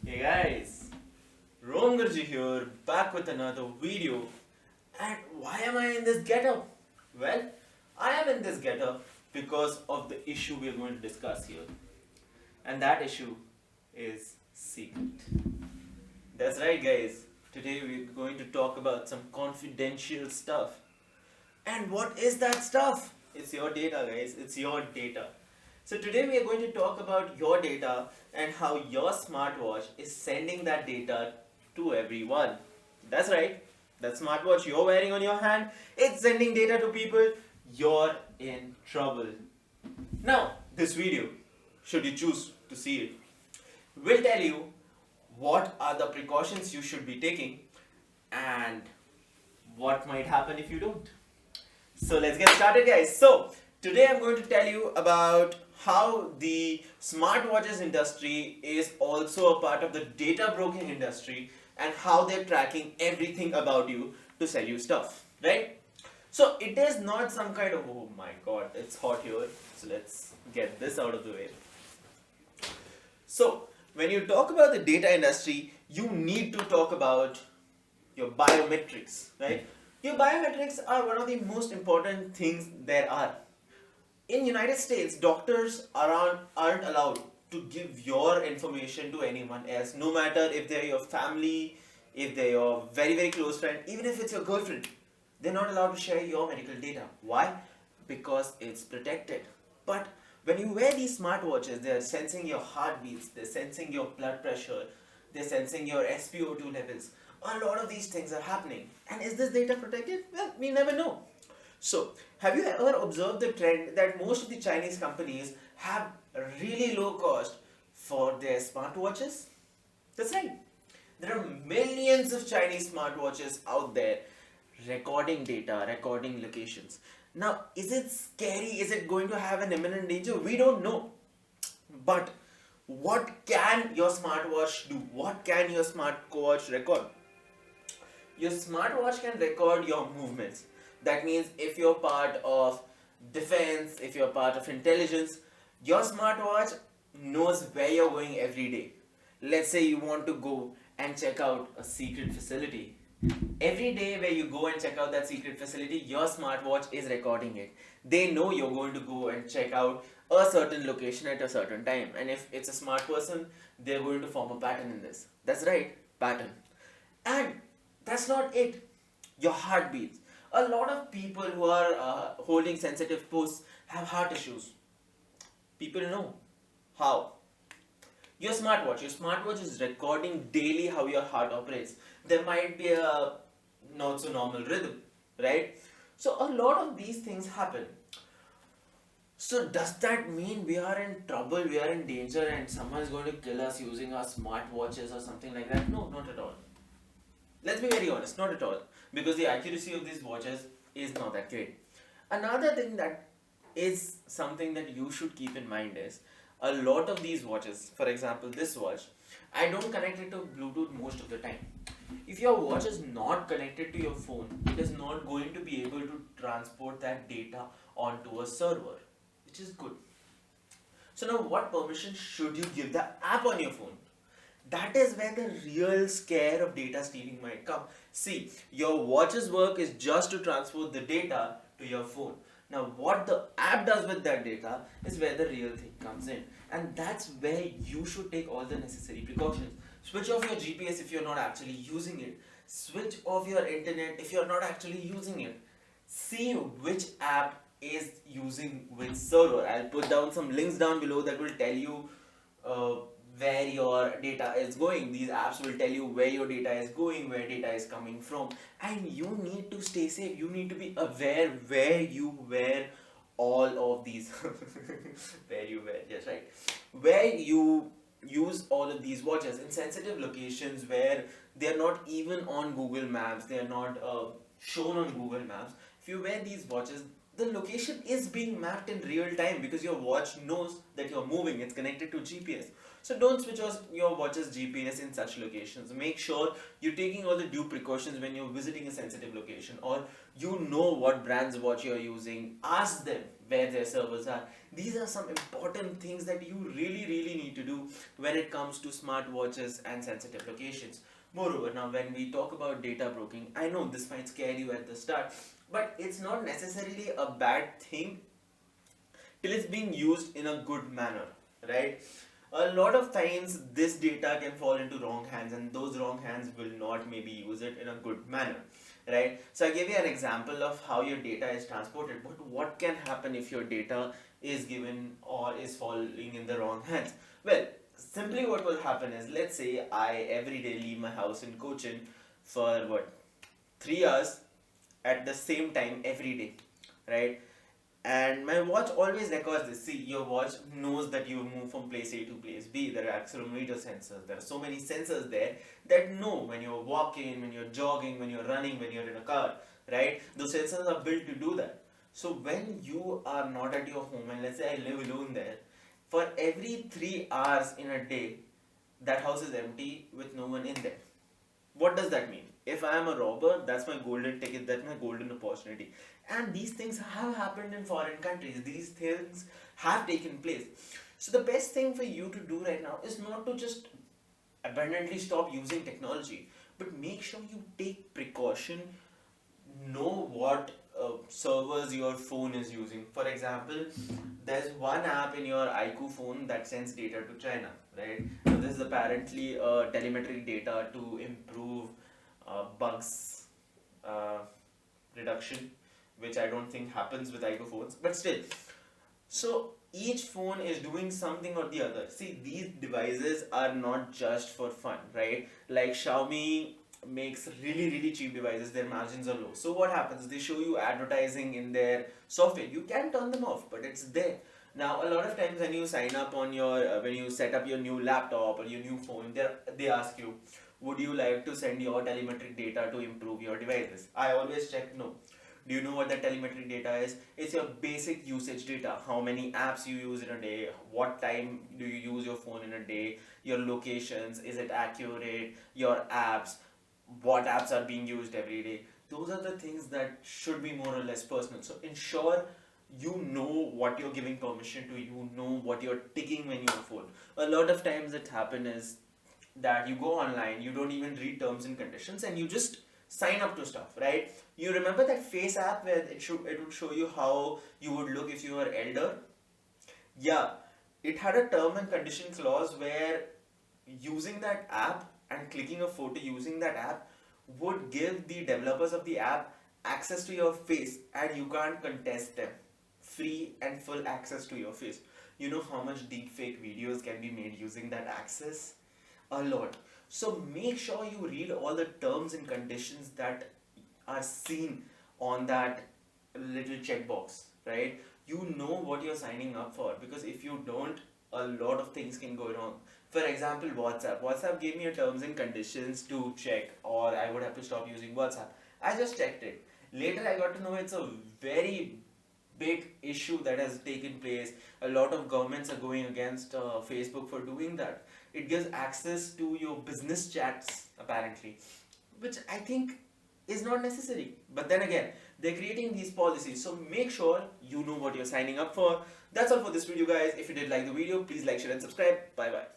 Hey guys, Rom Gurji here, back with another video. And why am I in this getup? Well, I am in this getup because of the issue we are going to discuss here. And that issue is secret. That's right, guys. Today we're going to talk about some confidential stuff. And what is that stuff? It's your data, guys. It's your data. So today we are going to talk about your data and how your smartwatch is sending that data to everyone. That's right. That smartwatch you're wearing on your hand, it's sending data to people. You're in trouble. Now, this video, should you choose to see it, will tell you what are the precautions you should be taking and what might happen if you don't. So let's get started, guys. So today I'm going to tell you about how the smartwatches industry is also a part of the data broking industry and how they're tracking everything about you to sell you stuff, right? So it is not some kind of, oh my god, it's hot here. So let's get this out of the way. So when you talk about the data industry, you need to talk about your biometrics, right? Your biometrics are one of the most important things there are. In United States, doctors aren't allowed to give your information to anyone else, no matter if they're your family, if they're your very, very close friend, even if it's your girlfriend. They're not allowed to share your medical data. Why? Because it's protected. But when you wear these smartwatches, they're sensing your heartbeats, they're sensing your blood pressure, they're sensing your SpO2 levels. A lot of these things are happening. And is this data protected? Well, we never know. So, have you ever observed the trend that most of the Chinese companies have a really low cost for their smartwatches? That's right. There are millions of Chinese smartwatches out there recording data, recording locations. Now, is it scary? Is it going to have an imminent danger? We don't know. But what can your smartwatch do? What can your smartwatch record? Your smartwatch can record your movements. That means if you're part of defense, if you're part of intelligence, your smartwatch knows where you're going every day. Let's say you want to go and check out a secret facility. Every day where you go and check out that secret facility, your smartwatch is recording it. They know you're going to go and check out a certain location at a certain time. And if it's a smart person, they're going to form a pattern in this. That's right, pattern. And that's not it. Your heartbeats. A lot of people who are holding sensitive posts have heart issues. People know how. Your smartwatch is recording daily how your heart operates. There might be a not so normal rhythm, right? So a lot of these things happen. So does that mean we are in trouble, we are in danger and someone is going to kill us using our smartwatches or something like that? No, not at all. Let's be very honest, not at all. Because the accuracy of these watches is not that great. Another thing that is something that you should keep in mind is a lot of these watches, for example this watch, I don't connect it to Bluetooth most of the time. If your watch is not connected to your phone, it is not going to be able to transport that data onto a server, which is good. So now what permission should you give the app on your phone? That is where the real scare of data stealing might come. See, your watch's work is just to transport the data to your phone. Now, what the app does with that data is where the real thing comes in. And that's where you should take all the necessary precautions. Switch off your GPS if you're not actually using it. Switch off your internet if you're not actually using it. See which app is using which server. I'll put down some links down below that will tell you where your data is going. These apps will tell you where your data is going, where data is coming from, and you need to stay safe. You need to be aware where you wear all of these where you wear, yes, right, where you use all of these watches in sensitive locations where they are not even on Google Maps, they are not shown on Google Maps. If you wear these watches, the location is being mapped in real time because your watch knows that you're moving. It's connected to GPS. So don't switch off your watch's GPS in such locations. Make sure you're taking all the due precautions when you're visiting a sensitive location, or you know what brand's watch you're using. Ask them where their servers are. These are some important things that you really need to do when it comes to smartwatches and sensitive locations. Moreover, now when we talk about data broking, I know this might scare you at the start, but it's not necessarily a bad thing till it's being used in a good manner, right? A lot of times this data can fall into wrong hands, and those wrong hands will not maybe use it in a good manner, right? So I gave you an example of how your data is transported, but what can happen if your data is given or is falling in the wrong hands? Well, simply what will happen is, let's say I every day leave my house in Cochin for what, 3 hours at the same time every day, right? And my watch always records this. See, your watch knows that you move from place A to place B. There are accelerometer sensors. There are so many sensors there that know when you're walking, when you're jogging, when you're running, when you're in a car, right? Those sensors are built to do that. So when you are not at your home, and let's say I live alone there, for every 3 hours in a day, that house is empty with no one in there. What does that mean? If I am a robber, that's my golden ticket, that's my golden opportunity. And these things have happened in foreign countries. These things have taken place. So the best thing for you to do right now is not to just abundantly stop using technology, but make sure you take precaution, know what servers your phone is using. For example, there's one app in your IQOO phone that sends data to China, right? So this is apparently telemetric data to improve bugs uh, reduction, which I don't think happens with IQOO phones, but still. So each phone is doing something or the other. See, these devices are not just for fun, right? Like Xiaomi makes really cheap devices, their margins are low. So what happens? They show you advertising in their software. You can turn them off, but it's there. Now, a lot of times when you sign up on your, when you set up your new laptop or your new phone, they ask you, would you like to send your telemetric data to improve your devices? I always check no. Do you know what the telemetric data is? It's your basic usage data. How many apps you use in a day, what time do you use your phone in a day, your locations, is it accurate, your apps, what apps are being used every day. Those are the things that should be more or less personal. So ensure you know what you're giving permission to, you know what you're ticking when you're phone. A lot of times it happens is that you go online, you don't even read terms and conditions, and you just sign up to stuff, right? You remember that face app where it would show you how you would look if you were elder? Yeah, it had a term and condition clause where using that app and clicking a photo using that app would give the developers of the app access to your face, and you can't contest them. Free and full access to your face. You know how much deepfake videos can be made using that access? A lot. So make sure you read all the terms and conditions that are seen on that little checkbox, right? You know what you're signing up for, because if you don't, a lot of things can go wrong. For example, WhatsApp. WhatsApp gave me a terms and conditions to check, or I would have to stop using WhatsApp. I just checked it. Later, I got to know it's a very big issue that has taken place. A lot of governments are going against Facebook for doing that. It gives access to your business chats, apparently, which I think is not necessary. But then again, they're creating these policies, so make sure you know what you're signing up for. That's all for this video, guys. If you did like the video, please like, share and subscribe. Bye bye.